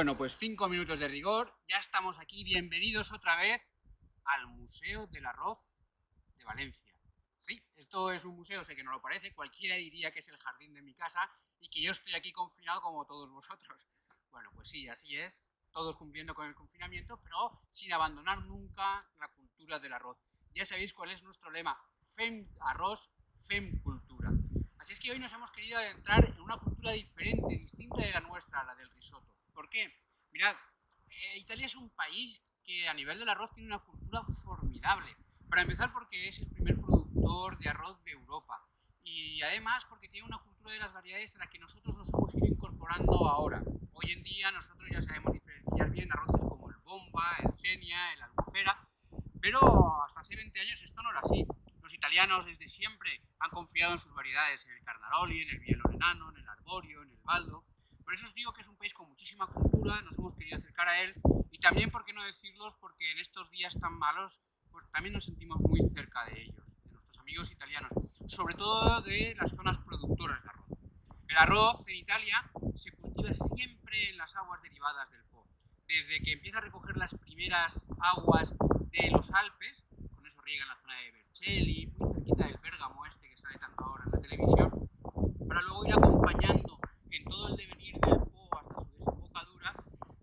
Bueno, pues 5 minutos de rigor, ya estamos aquí, bienvenidos otra vez al Museo del Arroz de Valencia. Sí, esto es un museo, sé que no lo parece, cualquiera diría que es el jardín de mi casa y que yo estoy aquí confinado como todos vosotros. Bueno, pues sí, así es, todos cumpliendo con el confinamiento, pero sin abandonar nunca la cultura del arroz. Ya sabéis cuál es nuestro lema, Fem Arroz, Fem Cultura. Así es que hoy nos hemos querido adentrar en una cultura diferente, distinta de la nuestra, la del risotto. ¿Por qué? Mirad, Italia es un país que a nivel del arroz tiene una cultura formidable. Para empezar porque es el primer productor de arroz de Europa. Y además porque tiene una cultura de las variedades a la que nosotros nos hemos ido incorporando ahora. Hoy en día nosotros ya sabemos diferenciar bien arroces como el bomba, el senia, el albufera, pero hasta hace 20 años esto no era así. Los italianos desde siempre han confiado en sus variedades, en el Carnaroli, en el Biello Renano, en el Arborio, en el Baldo. Por eso os digo que es un país con muchísima cultura, nos hemos querido acercar a él y también, por qué no decirlos, porque en estos días tan malos, pues también nos sentimos muy cerca de ellos, de nuestros amigos italianos, sobre todo de las zonas productoras de arroz. El arroz en Italia se cultiva siempre en las aguas derivadas del Po. Desde que empieza a recoger las primeras aguas de los Alpes, con eso riega en la zona de Vercelli, muy cerquita del Bérgamo este que sale tanto ahora en la televisión, para luego ir acompañando en todo el devenir del Po hasta su desembocadura,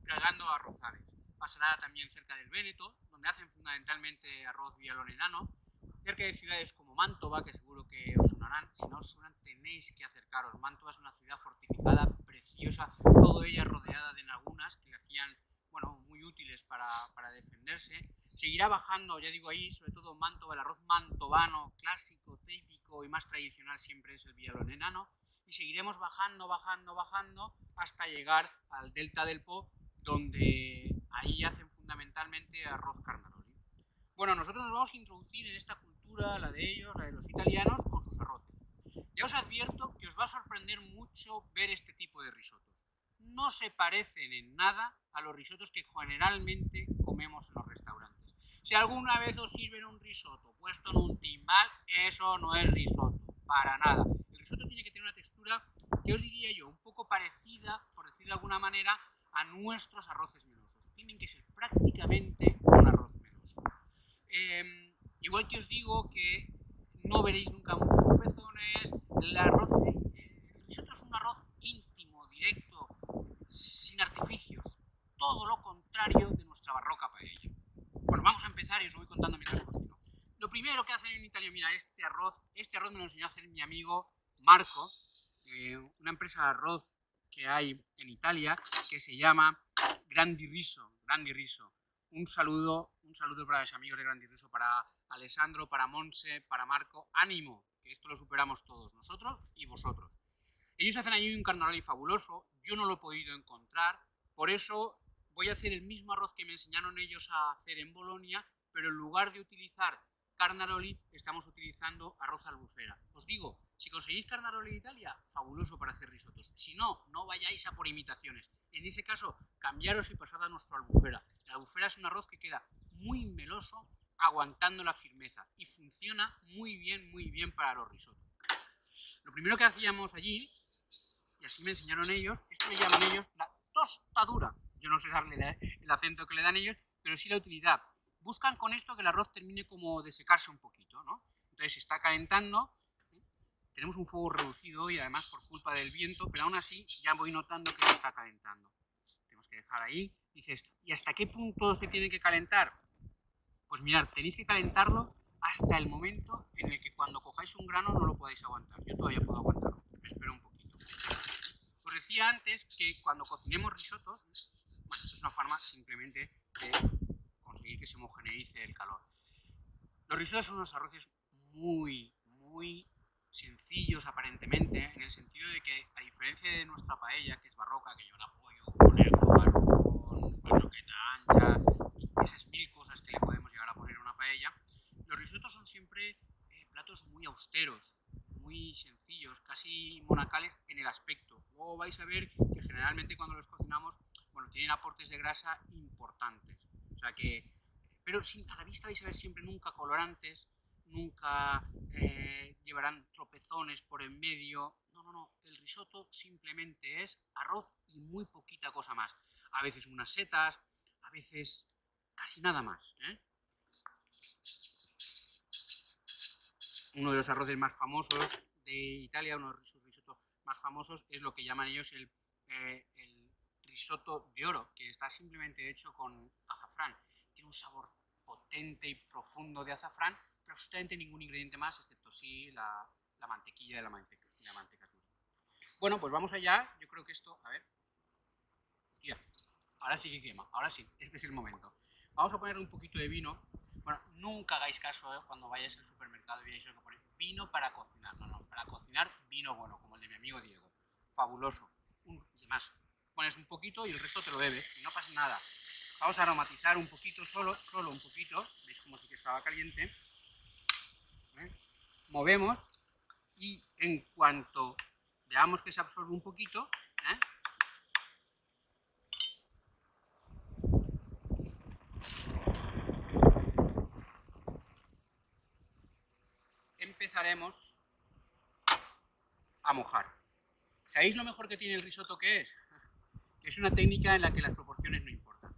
regando arrozales. Pasará también cerca del Véneto, donde hacen fundamentalmente arroz vialonenano, cerca de ciudades como Mantova, que seguro que os sonarán. Si no os suenan, tenéis que acercaros. Mantova es una ciudad fortificada, preciosa, toda ella rodeada de lagunas que le hacían, bueno, muy útiles para defenderse. Seguirá bajando, ya digo ahí, sobre todo Mantova, el arroz mantovano, clásico, típico y más tradicional siempre es el vialonenano. Y seguiremos bajando, bajando, bajando hasta llegar al delta del Po, donde ahí hacen fundamentalmente arroz carnaroli. Bueno, nosotros nos vamos a introducir en esta cultura, la de ellos, la de los italianos, con sus arroces. Ya os advierto que os va a sorprender mucho ver este tipo de risotos. No se parecen en nada a los risotos que generalmente comemos en los restaurantes. Si alguna vez os sirven un risotto puesto en un timbal, eso no es risotto, para nada. El risotto tiene que tener una textura que os diría yo, un poco parecida, por decirlo de alguna manera, a nuestros arroces melosos. Tienen que ser prácticamente un arroz meloso. Igual que os digo que no veréis nunca muchos tropezones, el risotto es un arroz íntimo, directo, sin artificios, todo lo contrario de nuestra barroca paella. Bueno, vamos a empezar y os lo voy contando mientras cocino. Lo primero que hacen en Italia, mira, este arroz me lo enseñó a hacer mi amigo Marco, una empresa de arroz que hay en Italia que se llama Grandi Riso. Un saludo para los amigos de Grandi Riso, para Alessandro, para Monse, para Marco. Ánimo, que esto lo superamos todos, nosotros y vosotros. Ellos hacen ahí un carnaroli fabuloso, yo no lo he podido encontrar, por eso voy a hacer el mismo arroz que me enseñaron ellos a hacer en Bolonia, pero en lugar de utilizar carnaroli, estamos utilizando arroz albufera. Os digo, si conseguís carnaroli de Italia, fabuloso para hacer risotos. Si no, no vayáis a por imitaciones. En ese caso, cambiaros y pasad a nuestro albufera. El albufera es un arroz que queda muy meloso, aguantando la firmeza, y funciona muy bien para los risotos. Lo primero que hacíamos allí, y así me enseñaron ellos, esto le llaman ellos la tostadura. Yo no sé darle el acento que le dan ellos, pero sí la utilidad. Buscan con esto que el arroz termine como de secarse un poquito, ¿no? Entonces se está calentando, tenemos un fuego reducido y además por culpa del viento, pero aún así ya voy notando que se está calentando. Tenemos que dejar ahí. Dices, ¿y hasta qué punto se tiene que calentar? Pues mirad, tenéis que calentarlo hasta el momento en el que cuando cojáis un grano no lo podáis aguantar. Yo todavía puedo aguantarlo, me espero un poquito. Os decía antes que cuando cocinemos risotos, bueno, esto es una forma simplemente de conseguir que se homogeneice el calor. Los risotos son unos arroces muy sencillos aparentemente, en el sentido de que, a diferencia de nuestra paella, que es barroca, que lleva pollo, conejo, garrofón, croqueta ancha, y esas mil cosas que le podemos llegar a poner a una paella, los risotos son siempre platos muy austeros, muy sencillos, casi monacales en el aspecto. Luego vais a ver que generalmente cuando los cocinamos, bueno, tienen aportes de grasa importantes. O sea que, pero a la vista vais a ver siempre nunca colorantes, nunca llevarán tropezones por en medio. No, el risotto simplemente es arroz y muy poquita cosa más. a veces unas setas, a veces casi nada más, ¿eh? Uno de los arroces más famosos de Italia, uno de los risotos más famosos, es lo que llaman ellos el risotto de oro, que está simplemente hecho con azafrán. Tiene un sabor potente y profundo de azafrán, pero absolutamente ningún ingrediente más, excepto sí la mantequilla de la manteca turca. Bueno, pues vamos allá. Yo creo que esto, a ver, ya, ahora sí que quema, ahora sí, este es el momento. Vamos a ponerle un poquito de vino. Bueno, nunca hagáis caso cuando vayáis al supermercado y veáis lo que pone vino para cocinar. No, no, para cocinar vino bueno, como el de mi amigo Diego. Fabuloso. Y además, pones un poquito y el resto te lo bebes y no pasa nada. Vamos a aromatizar un poquito, solo un poquito. ¿Veis como sí que estaba caliente? Movemos y en cuanto veamos que se absorbe un poquito, empezaremos a mojar. ¿Sabéis lo mejor que tiene el risotto que es? Que es una técnica en la que las proporciones no importan.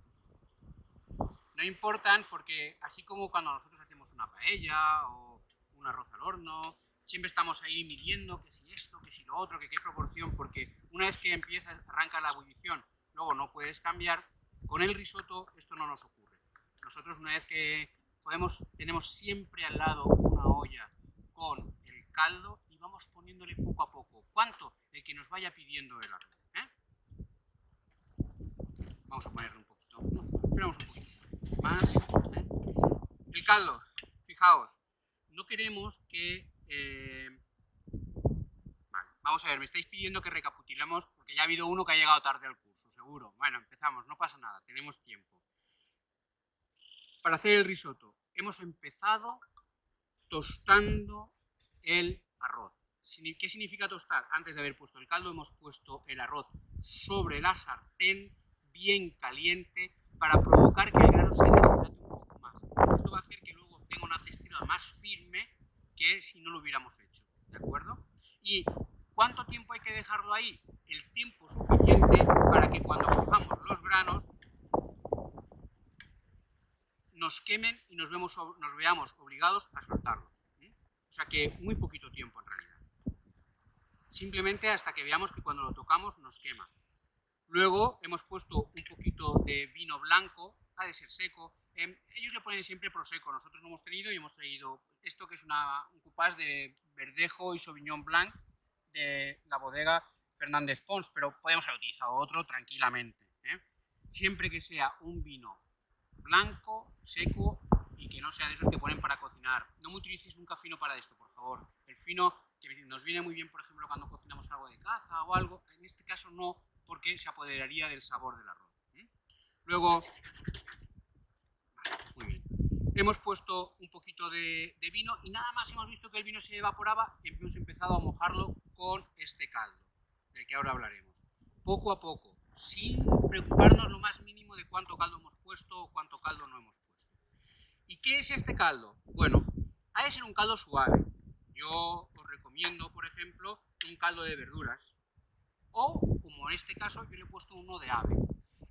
No importan porque así como cuando nosotros hacemos una paella o un arroz al horno, siempre estamos ahí midiendo que si esto, que si lo otro, que qué proporción, porque una vez que empieza, arranca la ebullición, luego no puedes cambiar. Con el risotto esto no nos ocurre. Nosotros una vez que tenemos siempre al lado una olla con el caldo y vamos poniéndole poco a poco. ¿Cuánto? El que nos vaya pidiendo el arroz. Vamos a ponerle un poquito. No, esperamos un poquito más. El caldo, fijaos, no queremos que... Vale, vamos a ver, me estáis pidiendo que recapitulemos porque ya ha habido uno que ha llegado tarde al curso, seguro. Bueno, empezamos, no pasa nada, tenemos tiempo. Para hacer el risotto, hemos empezado tostando el arroz. ¿Qué significa tostar? Antes de haber puesto el caldo, hemos puesto el arroz sobre la sartén, bien caliente, para provocar que el grano se deshidrate un poco más. Esto va a hacer que luego tenga una textura más firme que si no lo hubiéramos hecho, ¿de acuerdo? ¿Y cuánto tiempo hay que dejarlo ahí? El tiempo suficiente para que cuando cojamos los granos nos quemen y nos veamos obligados a soltarlos. O sea que muy poquito tiempo en realidad. Simplemente hasta que veamos que cuando lo tocamos nos quema. Luego hemos puesto un poquito de vino blanco, ha de ser seco. Ellos le ponen siempre prosecco, nosotros lo hemos tenido y hemos traído esto que es un cupás de verdejo y sauvignon blanc de la bodega Fernández Pons, pero podemos haber utilizado otro tranquilamente. Siempre que sea un vino blanco, seco y que no sea de esos que ponen para cocinar. No me utilicéis nunca fino para esto, por favor. El fino que nos viene muy bien, por ejemplo, cuando cocinamos algo de caza o algo, en este caso no, porque se apoderaría del sabor del arroz. Luego, muy bien, hemos puesto un poquito de vino y nada más hemos visto que el vino se evaporaba, hemos empezado a mojarlo con este caldo, del que ahora hablaremos. Poco a poco, sin preocuparnos lo más mínimo de cuánto caldo hemos puesto o cuánto caldo no hemos puesto. ¿Y qué es este caldo? Bueno, ha de ser un caldo suave. Yo os recomiendo, por ejemplo, un caldo de verduras. O, como en este caso, yo le he puesto uno de ave.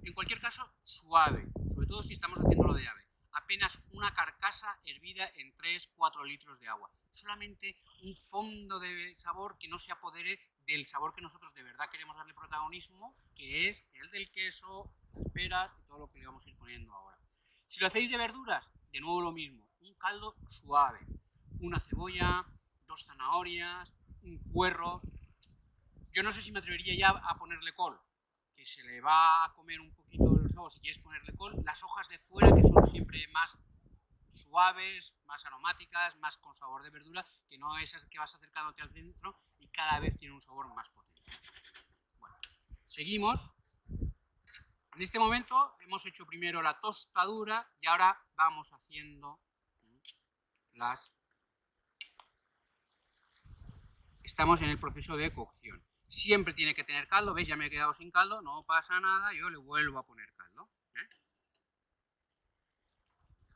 En cualquier caso, suave, sobre todo si estamos haciéndolo de ave. Apenas una carcasa hervida en 3-4 litros de agua. Solamente un fondo de sabor que no se apodere del sabor que nosotros de verdad queremos darle protagonismo, que es el del queso, las peras y todo lo que le vamos a ir poniendo ahora. Si lo hacéis de verduras, de nuevo lo mismo, un caldo suave. Una cebolla, 2 zanahorias, un puerro. Yo no sé si me atrevería ya a ponerle col, que se le va a comer un poquito de los sabores. Si quieres ponerle col, las hojas de fuera, que son siempre más suaves, más aromáticas, más con sabor de verdura, que no esas que vas acercándote al centro y cada vez tiene un sabor más potente. Bueno, seguimos. En este momento hemos hecho primero la tostadura y ahora vamos haciendo las... Estamos en el proceso de cocción. Siempre tiene que tener caldo, ¿veis? Ya me he quedado sin caldo, no pasa nada, yo le vuelvo a poner caldo.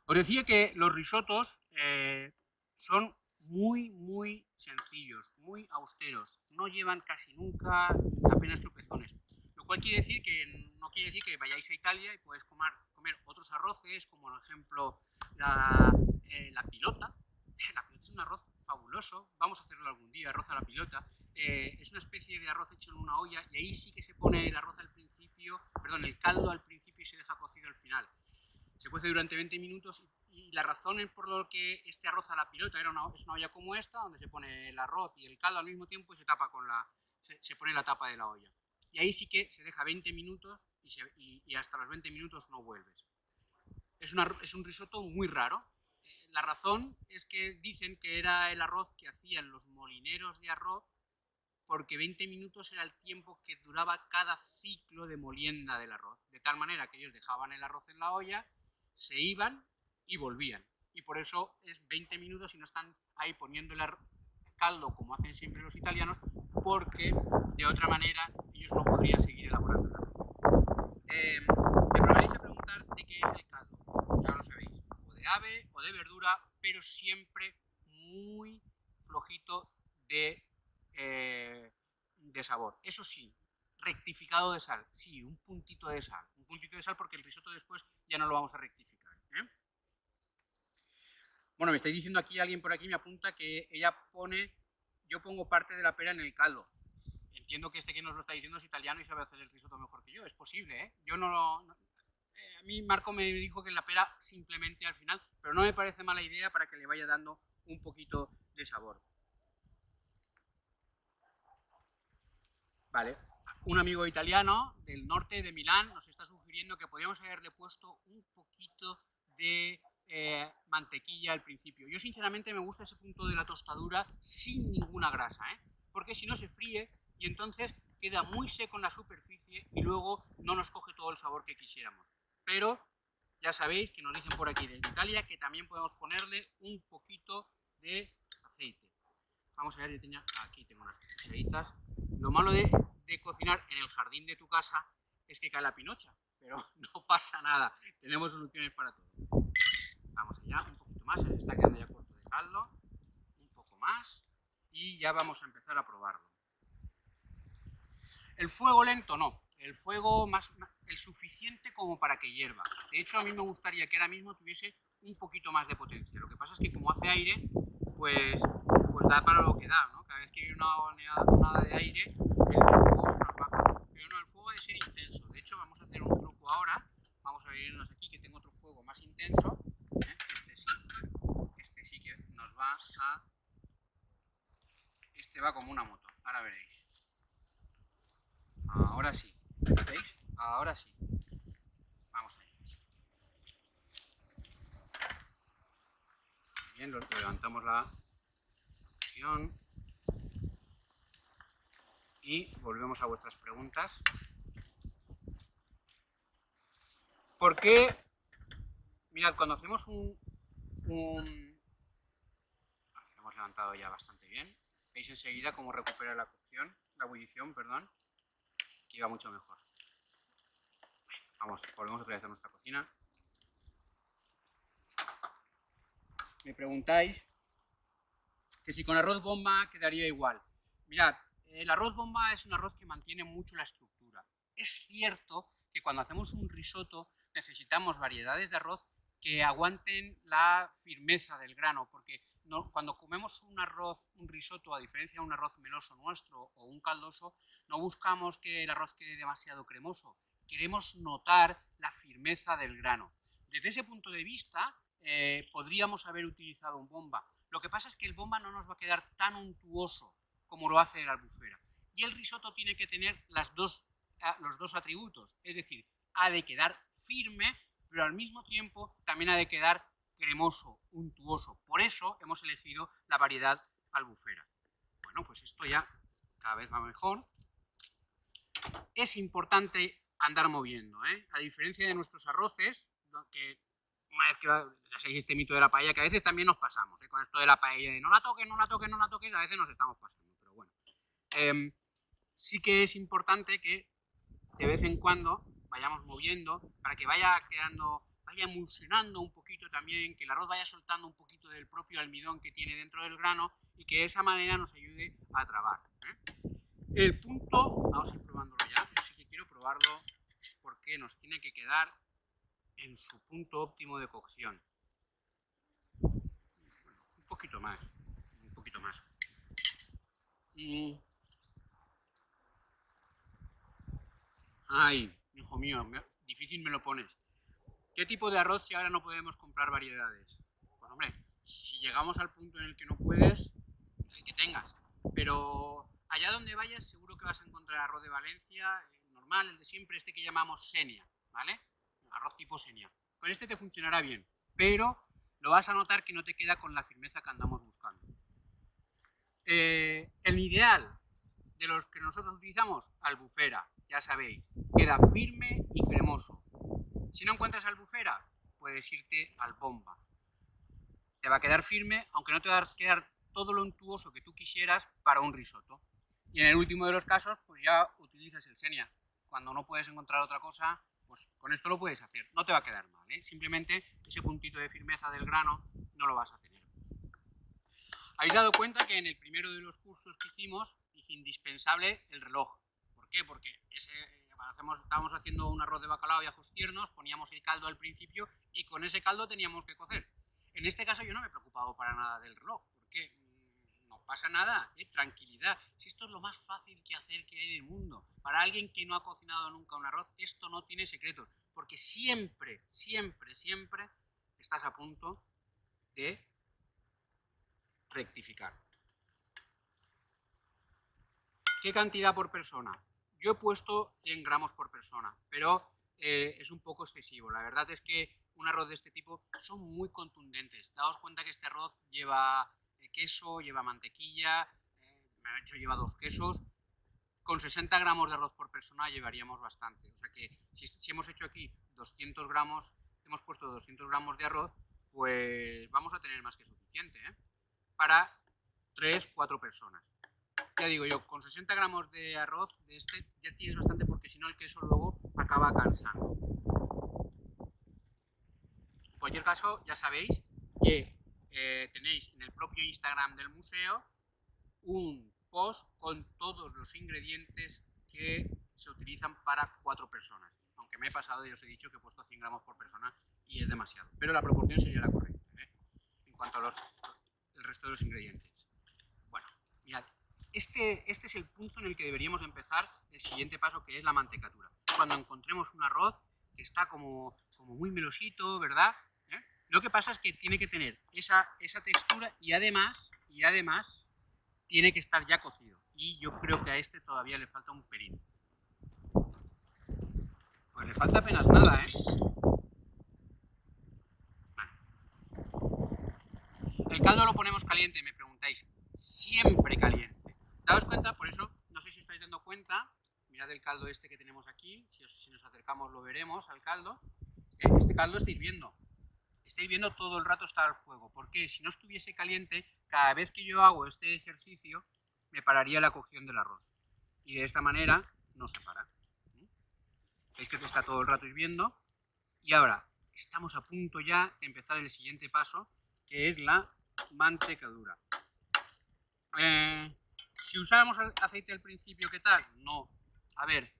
Os decía que los risotos son muy sencillos, muy austeros, no llevan casi nunca apenas tropezones, lo cual no quiere decir que vayáis a Italia y podáis comer otros arroces, como por ejemplo la pilota. La pilota es un arroz fabuloso, vamos a hacerlo algún día, arroz a la pilota. Es una especie de arroz hecho en una olla y ahí sí que se pone el arroz al principio, perdón, el caldo al principio y se deja cocido al final. Se cuece durante 20 minutos y la razón por lo que este arroz a la pilota es una olla como esta, donde se pone el arroz y el caldo al mismo tiempo y se tapa se pone la tapa de la olla. Y ahí sí que se deja 20 minutos y hasta los 20 minutos no vuelves. Es un risotto muy raro. La razón es que dicen que era el arroz que hacían los molineros de arroz, porque 20 minutos era el tiempo que duraba cada ciclo de molienda del arroz. De tal manera que ellos dejaban el arroz en la olla, se iban y volvían. Y por eso es 20 minutos y no están ahí poniendo el caldo como hacen siempre los italianos, porque de otra manera ellos no podrían seguir elaborando el arroz. Me probaréis a preguntar de qué es el caldo. Ya lo sabéis, o de ave o de verdura, pero siempre muy flojito de sabor. Eso sí, rectificado de sal. Sí, un puntito de sal. Un puntito de sal porque el risotto después ya no lo vamos a rectificar. Bueno, me estáis diciendo aquí, alguien por aquí me apunta que ella yo pongo parte de la pera en el caldo. Entiendo que este que nos lo está diciendo es italiano y sabe hacer el risotto mejor que yo. Es posible, ¿eh? Yo a mí Marco me dijo que la pera simplemente al final, pero no me parece mala idea para que le vaya dando un poquito de sabor. Vale. Un amigo italiano del norte de Milán nos está sugiriendo que podríamos haberle puesto un poquito de mantequilla al principio. Yo sinceramente me gusta ese punto de la tostadura sin ninguna grasa, porque si no se fríe y entonces queda muy seco en la superficie y luego no nos coge todo el sabor que quisiéramos. Pero ya sabéis que nos dicen por aquí desde Italia que también podemos ponerle un poquito de aceite. Vamos a ver, aquí tengo unas cucharitas. Lo malo de cocinar en el jardín de tu casa es que cae la pinocha, pero no pasa nada, tenemos soluciones para todo. Vamos allá, un poquito más, se está quedando ya corto de caldo, un poco más y ya vamos a empezar a probarlo. El fuego lento no, el fuego el suficiente como para que hierva. De hecho, a mí me gustaría que ahora mismo tuviese un poquito más de potencia. Lo que pasa es que como hace aire, pues da para lo que da, ¿no? Cada vez que hay una oleada de aire, el fuego se nos baja. Pero no, el fuego ha de ser intenso. De hecho, vamos a hacer un truco ahora. Vamos a venirnos aquí, que tengo otro fuego más intenso. Este sí que nos va a... Este va como una moto, ahora veréis. Ahora sí, ¿veis? Ahora sí. Vamos allá. Bien, levantamos la acción y volvemos a vuestras preguntas. ¿Por qué? Mirad, cuando hacemos hemos levantado ya bastante bien. Veis enseguida cómo recupera la ebullición, perdón, que iba mucho mejor. Vamos, volvemos otra vez a nuestra cocina. Me preguntáis que si con arroz bomba quedaría igual. Mirad, el arroz bomba es un arroz que mantiene mucho la estructura. Es cierto que cuando hacemos un risotto necesitamos variedades de arroz que aguanten la firmeza del grano, porque cuando comemos un risotto, a diferencia de un arroz meloso nuestro o un caldoso, no buscamos que el arroz quede demasiado cremoso, queremos notar la firmeza del grano. Desde ese punto de vista, podríamos haber utilizado un bomba. Lo que pasa es que el bomba no nos va a quedar tan untuoso como lo hace la albufera. Y el risotto tiene que tener los dos atributos, es decir, ha de quedar firme, pero al mismo tiempo también ha de quedar cremoso, untuoso. Por eso hemos elegido la variedad albufera. Bueno, pues esto ya cada vez va mejor. Es importante andar moviendo, a diferencia de nuestros arroces, que una vez que ya sabéis este mito de la paella, que a veces también nos pasamos, con esto de la paella, de no la toques, no la toques, no la toques, a veces nos estamos pasando, pero bueno. Sí que es importante que de vez en cuando vayamos moviendo para que vaya emulsionando un poquito también, que el arroz vaya soltando un poquito del propio almidón que tiene dentro del grano y que de esa manera nos ayude a trabar. El punto, vamos a ir probándolo ya, yo sí que quiero probar. comprobarlo porque nos tiene que quedar en su punto óptimo de cocción. Un poquito más, un poquito más. Ay, hijo mío, difícil me lo pones. ¿Qué tipo de arroz si ahora no podemos comprar variedades? Pues hombre, si llegamos al punto en el que no puedes, el que tengas. Pero allá donde vayas seguro que vas a encontrar arroz de Valencia, normal, el de siempre, este que llamamos Senia, ¿vale? Arroz tipo Senia. Con este te funcionará bien, pero lo vas a notar que no te queda con la firmeza que andamos buscando. El ideal de los que nosotros utilizamos, albufera, ya sabéis, queda firme y cremoso. Si no encuentras albufera, puedes irte al bomba. Te va a quedar firme, aunque no te va a quedar todo lo untuoso que tú quisieras para un risotto. Y en el último de los casos, pues ya utilizas el Senia. Cuando no puedes encontrar otra cosa, pues con esto lo puedes hacer. No te va a quedar mal, ¿eh? Simplemente ese puntito de firmeza del grano no lo vas a tener. ¿Habéis dado cuenta que en el primero de los cursos que hicimos dije indispensable el reloj? ¿Por qué? Porque estábamos haciendo un arroz de bacalao y ajos tiernos, poníamos el caldo al principio y con ese caldo teníamos que cocer. En este caso yo no me he preocupado para nada del reloj, porque no pasa nada, tranquilidad. Si esto es lo más fácil que hacer que hay en el mundo. Para alguien que no ha cocinado nunca un arroz, esto no tiene secretos, porque siempre, siempre, siempre estás a punto de rectificar. ¿Qué cantidad por persona? Yo he puesto 100 gramos por persona, pero es un poco excesivo. La verdad es que un arroz de este tipo son muy contundentes. Daos cuenta que este arroz lleva queso, lleva mantequilla, me ha hecho lleva 2 quesos. Con 60 gramos de arroz por persona llevaríamos bastante. O sea que si hemos hecho aquí 200 gramos, hemos puesto 200 gramos de arroz, pues vamos a tener más que suficiente, ¿eh? Para 3-4 personas. Ya digo yo, con 60 gramos de arroz de este ya tienes bastante, porque si no el queso luego acaba cansando. En cualquier caso, ya sabéis que tenéis en el propio Instagram del museo un post con todos los ingredientes que se utilizan para 4 personas. Aunque me he pasado y os he dicho que he puesto 100 gramos por persona y es demasiado. Pero la proporción sería la correcta, ¿eh? En cuanto a el resto de los ingredientes. Bueno, mirad. Este es el punto en el que deberíamos empezar el siguiente paso, que es la mantecatura. Cuando encontremos un arroz que está como muy melosito, ¿verdad? Lo que pasa es que tiene que tener esa textura y además tiene que estar ya cocido. Y yo creo que a este todavía le falta un pelín. Pues le falta apenas nada, ¿eh? Vale. El caldo lo ponemos caliente, me preguntáis. Siempre caliente. Daos cuenta, por eso, no sé si os estáis dando cuenta, mirad el caldo este que tenemos aquí, si nos acercamos lo veremos al caldo. Este caldo está hirviendo. Está hirviendo todo el rato, está al fuego. Porque si no estuviese caliente, cada vez que yo hago este ejercicio, me pararía la cocción del arroz. Y de esta manera no se para. Veis que está todo el rato hirviendo. Y ahora estamos a punto ya de empezar el siguiente paso, que es la mantecadura. Si usáramos aceite al principio, ¿qué tal? No. A ver,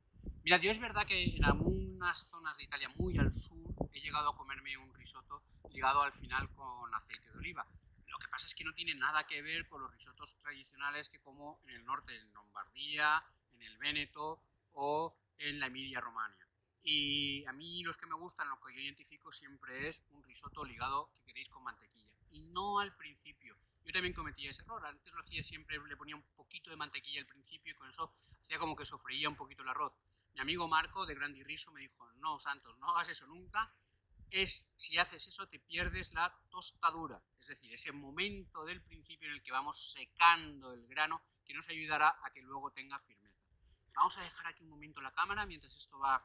mirad, yo es verdad que en algunas zonas de Italia muy al sur he llegado a comerme un risotto ligado al final con aceite de oliva. Lo que pasa es que no tiene nada que ver con los risottos tradicionales que como en el norte, en Lombardía, en el Véneto o en la Emilia-Romagna. Y a mí los que me gustan, lo que yo identifico siempre es un risotto ligado, que queréis, con mantequilla. Y no al principio. Yo también cometía ese error. Antes lo hacía siempre, le ponía un poquito de mantequilla al principio y con eso hacía como que sofreía un poquito el arroz. Mi amigo Marco de Grandi Riso me dijo: no, Santos, no hagas eso nunca. Si haces eso te pierdes la tostadura, es decir, ese momento del principio en el que vamos secando el grano, que nos ayudará a que luego tenga firmeza. Vamos a dejar aquí un momento la cámara mientras esto va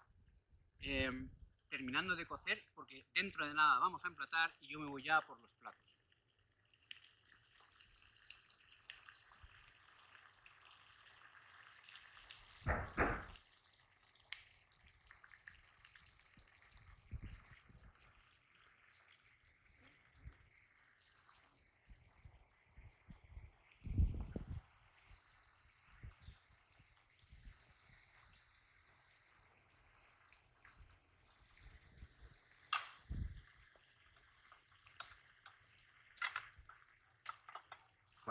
terminando de cocer, porque dentro de nada vamos a emplatar y yo me voy ya por los platos.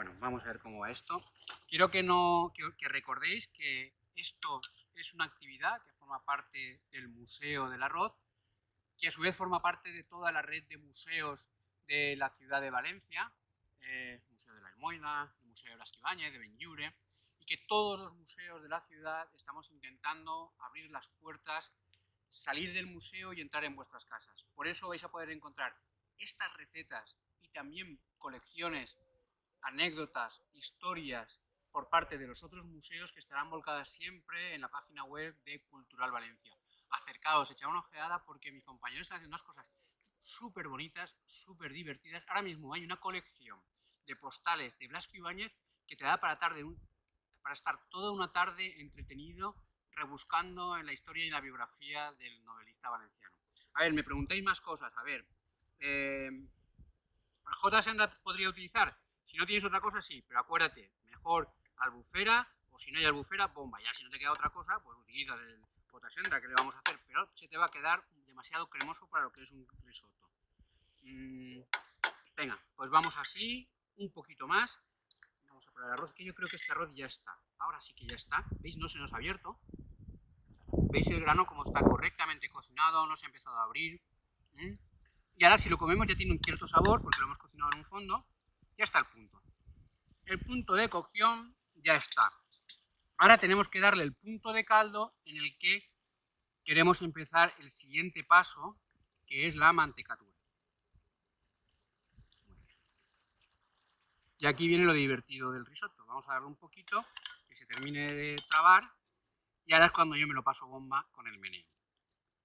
Bueno, vamos a ver cómo va esto. Quiero que recordéis que esto es una actividad que forma parte del Museo del Arroz, que a su vez forma parte de toda la red de museos de la ciudad de Valencia, Museo de la Almoina, el Museo de Blas Ibáñez, de Benlliure, y que todos los museos de la ciudad estamos intentando abrir las puertas, salir del museo y entrar en vuestras casas. Por eso vais a poder encontrar estas recetas y también colecciones, anécdotas, historias por parte de los otros museos que estarán volcadas siempre en la página web de Cultural Valencia. Acercaos, echad una ojeada porque mis compañeros están haciendo unas cosas súper bonitas, súper divertidas. Ahora mismo hay una colección de postales de Blasco Ibáñez que te da para estar toda una tarde entretenido rebuscando en la historia y la biografía del novelista valenciano. A ver, me preguntáis más cosas. A ver, J. Sendra podría utilizar. Si no tienes otra cosa, sí, pero acuérdate, mejor albufera, o si no hay albufera, bomba. Ya si no te queda otra cosa, pues utiliza el J. Sendra, que le vamos a hacer, pero se te va a quedar demasiado cremoso para lo que es un risotto. Venga, pues vamos así, un poquito más. Vamos a poner el arroz, que yo creo que este arroz ya está. Ahora sí que ya está. ¿Veis? No se nos ha abierto. ¿Veis el grano como está correctamente cocinado? No se ha empezado a abrir. Y ahora si lo comemos ya tiene un cierto sabor, porque lo hemos cocinado en un fondo. Ya está el punto. El punto de cocción ya está. Ahora tenemos que darle el punto de caldo en el que queremos empezar el siguiente paso, que es la mantecatura. Y aquí viene lo divertido del risotto. Vamos a darle un poquito, que se termine de trabar, y ahora es cuando yo me lo paso bomba con el meneo.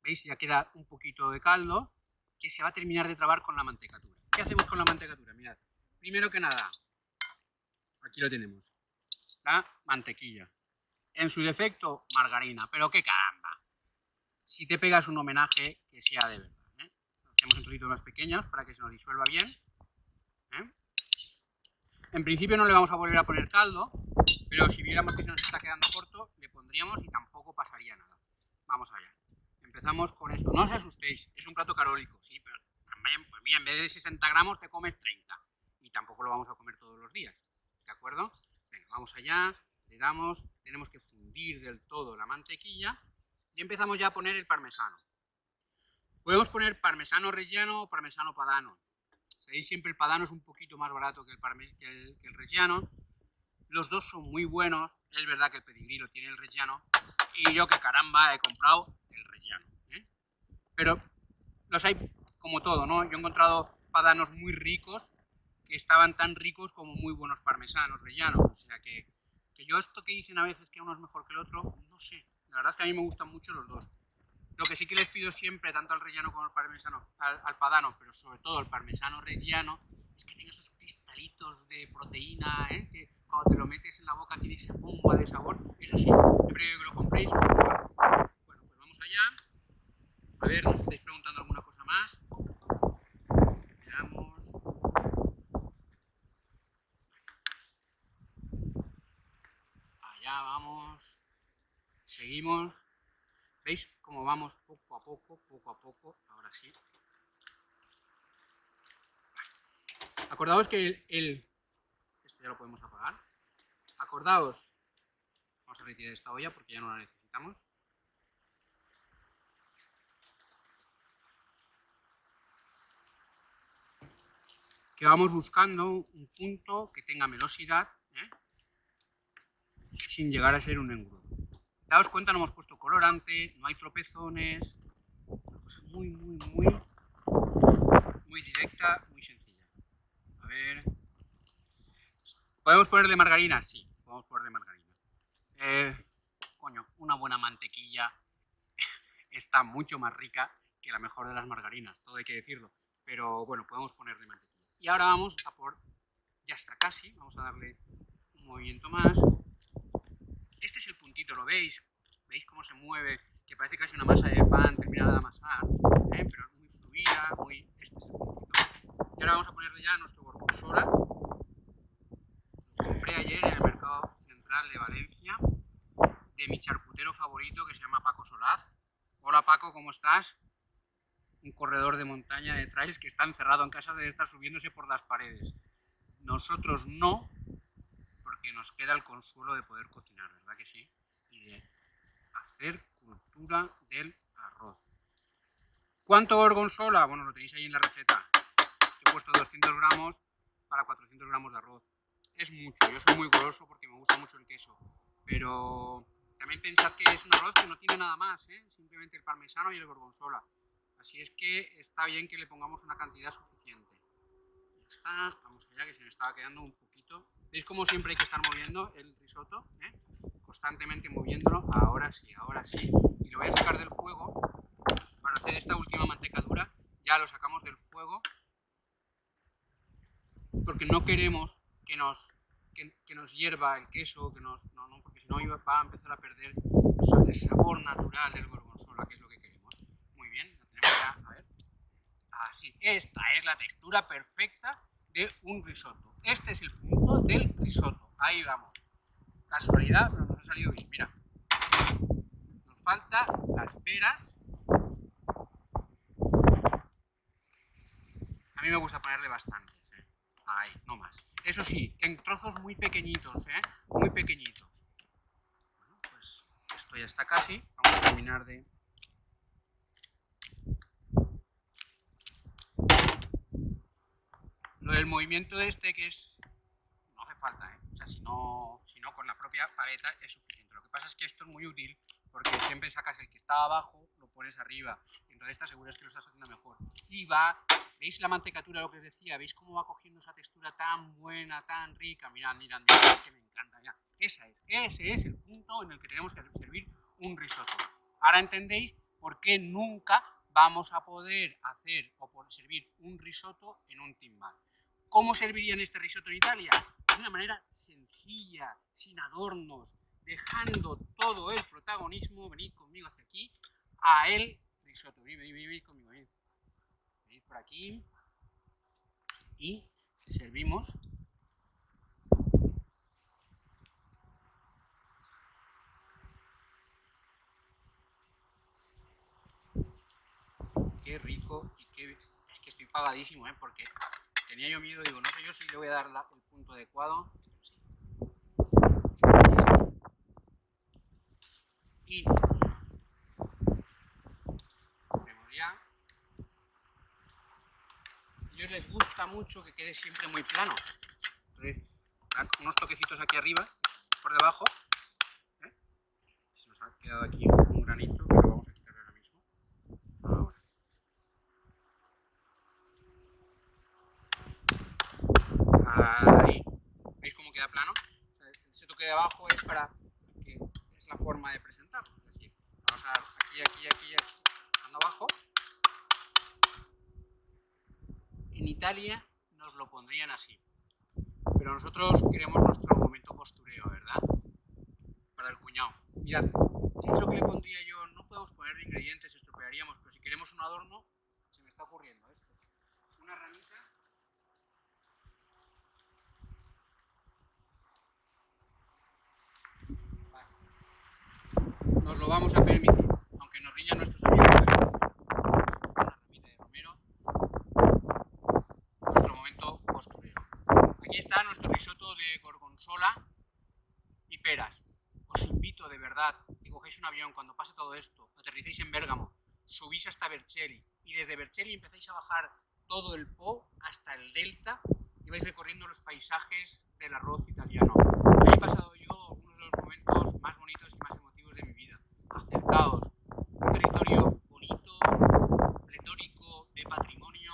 ¿Veis? Ya queda un poquito de caldo que se va a terminar de trabar con la mantecatura. ¿Qué hacemos con la mantecatura? Mirad, primero que nada, aquí lo tenemos, la mantequilla. En su defecto, margarina, pero qué caramba. Si te pegas un homenaje, que sea de verdad. Hacemos en trocitos más pequeños para que se nos disuelva bien. En principio no le vamos a volver a poner caldo, pero si viéramos que se nos está quedando corto, le pondríamos y tampoco pasaría nada. Vamos allá. Empezamos con esto. No os asustéis, es un plato calórico, sí, pero pues mira, en vez de 60 gramos te comes 30. Y tampoco lo vamos a comer todos los días, ¿de acuerdo? Venga, vamos allá, le damos, tenemos que fundir del todo la mantequilla y empezamos ya a poner el parmesano. Podemos poner parmesano reggiano o parmesano padano. Sabéis, siempre el padano es un poquito más barato que el reggiano. Los dos son muy buenos. Es verdad que el pedigrí lo tiene el reggiano. Y yo, que caramba, he comprado el reggiano. Pero los hay como todo, ¿no? Yo he encontrado padanos muy ricos que estaban tan ricos como muy buenos parmesanos reggianos. O sea que yo esto que dicen a veces que uno es mejor que el otro, no sé. La verdad es que a mí me gustan mucho los dos. Lo que sí que les pido siempre, tanto al reggiano como al parmesano, al padano, pero sobre todo al parmesano reggiano, es que tenga esos cristalitos de proteína, que cuando te lo metes en la boca tiene esa bomba de sabor. Eso sí, siempre que lo compréis, bueno, pues vamos allá. A ver, nos estáis preguntando alguna cosa más. Veamos. Allá vamos. Seguimos. ¿Veis cómo vamos poco a poco? Ahora sí. Acordaos que esto ya lo podemos apagar. Acordaos. Vamos a retirar esta olla porque ya no la necesitamos. Que vamos buscando un punto que tenga melosidad, sin llegar a ser un engrudo. Daos cuenta, no hemos puesto colorante, no hay tropezones, una cosa muy directa, muy sencilla. A ver. ¿Podemos ponerle margarina? Sí, podemos ponerle margarina. Coño, una buena mantequilla está mucho más rica que la mejor de las margarinas, todo hay que decirlo. Pero bueno, podemos ponerle mantequilla. Y ahora vamos a por... Ya está casi, vamos a darle un movimiento más. Este es el puntito, ¿lo veis? ¿Veis cómo se mueve? Que parece casi una masa de pan terminada de amasar, pero es muy fluida, Este es el puntito. Y ahora vamos a ponerle ya nuestro gorgonzola. Lo compré ayer en el mercado central de Valencia, de mi charcutero favorito que se llama Paco Solaz. Hola Paco, ¿cómo estás? Un corredor de montaña de trails que está encerrado en casa, debe estar subiéndose por las paredes. Nosotros no, porque nos queda el consuelo de poder cocinar, ¿verdad que sí? Y de hacer cultura del arroz. ¿Cuánto gorgonzola? Bueno, lo tenéis ahí en la receta. He puesto 200 gramos para 400 gramos de arroz. Es mucho, yo soy muy goloso porque me gusta mucho el queso, pero también pensad que es un arroz que no tiene nada más, simplemente el parmesano y el gorgonzola. Así es que está bien que le pongamos una cantidad suficiente. Ya está, vamos allá, que se me estaba quedando un poquito. ¿Veis cómo siempre hay que estar moviendo el risotto? Constantemente moviéndolo. Ahora sí, ahora sí. Y lo voy a sacar del fuego para hacer esta última mantecadura. Ya lo sacamos del fuego porque no queremos que nos hierva el queso, porque si no va a empezar a perder el sabor natural del gorgonzola, que es lo que queremos. Muy bien, la tenemos ya, a ver. Así, esta es la textura perfecta de un risotto. Este es el punto del risotto. Ahí vamos. Casualidad, pero nos ha salido bien. Mira, nos falta las peras. A mí me gusta ponerle bastantes. Ahí, no más. Eso sí, en trozos muy pequeñitos, muy pequeñitos. Bueno, pues esto ya está casi. Vamos a terminar de... Lo del movimiento este que es... No hace falta, O sea, si no con la propia paleta es suficiente. Lo que pasa es que esto es muy útil porque siempre sacas el que está abajo, lo pones arriba. Entonces te aseguras que lo estás haciendo mejor. Y va... ¿Veis la mantecatura, lo que os decía? ¿Veis cómo va cogiendo esa textura tan buena, tan rica? Mirad, mirad, mirad, es que me encanta. Mirad. Ese es el punto en el que tenemos que servir un risotto. Ahora entendéis por qué nunca vamos a poder hacer o servir un risotto en un timbal. ¿Cómo servirían este risotto en Italia? De una manera sencilla, sin adornos, dejando todo el protagonismo, venid conmigo hacia aquí, a el risotto. Venid conmigo, venid. Venid por aquí y servimos. Qué rico y qué... Es que estoy pagadísimo, porque tenía yo miedo, digo, no sé yo si le voy a dar el punto adecuado, pero sí. Y vemos ya. A ellos les gusta mucho que quede siempre muy plano. Entonces, unos toquecitos aquí arriba, por debajo. Se nos ha quedado aquí un granito, que lo vamos a quitar ahora mismo. Ahora. Ahí. ¿Veis cómo queda plano? O sea, ese toque de abajo es para que es la forma de presentarlo. Es decir, vamos a dar aquí, ando abajo. En Italia nos lo pondrían así. Pero nosotros queremos nuestro momento postureo, ¿verdad? Para el cuñado. Mirad, si es lo que le pondría yo, no podemos poner ingredientes, estropearíamos, pero si queremos un adorno, se me está ocurriendo esto. Una ranita. Vale. Nos lo vamos a permitir, aunque nos riñan nuestros amigos. Una ramita de romero. Nuestro momento postureo. Aquí está nuestro risotto de gorgonzola y peras. Os invito de verdad que cogéis un avión cuando pase todo esto, aterricéis en Bérgamo, subís hasta Vercelli y desde Vercelli empezáis a bajar todo el Po hasta el delta y vais recorriendo los paisajes del arroz italiano. Ahí he pasado yo uno de los momentos más bonitos y más emotivos de mi vida. Acercaos, un territorio bonito, pletórico, de patrimonio.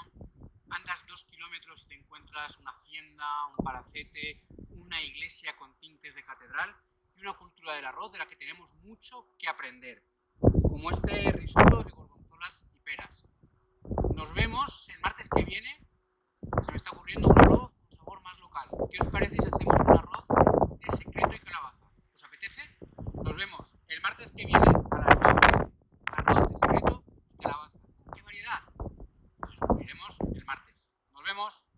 Andas 2 kilómetros y te encuentras una hacienda, un palacete, una iglesia con tintes de catedral y una cultura del arroz de la que tenemos mucho que aprender, como este risotto de gorgonzolas y peras. Nos vemos el martes que viene. Se me está ocurriendo un arroz con sabor más local. ¿Qué os parece si hacemos un arroz de secreto y calabaza? ¿Os apetece? Nos vemos el martes que viene a las 12. Arroz de secreto y calabaza. ¿Qué variedad? Lo descubriremos el martes. Nos vemos.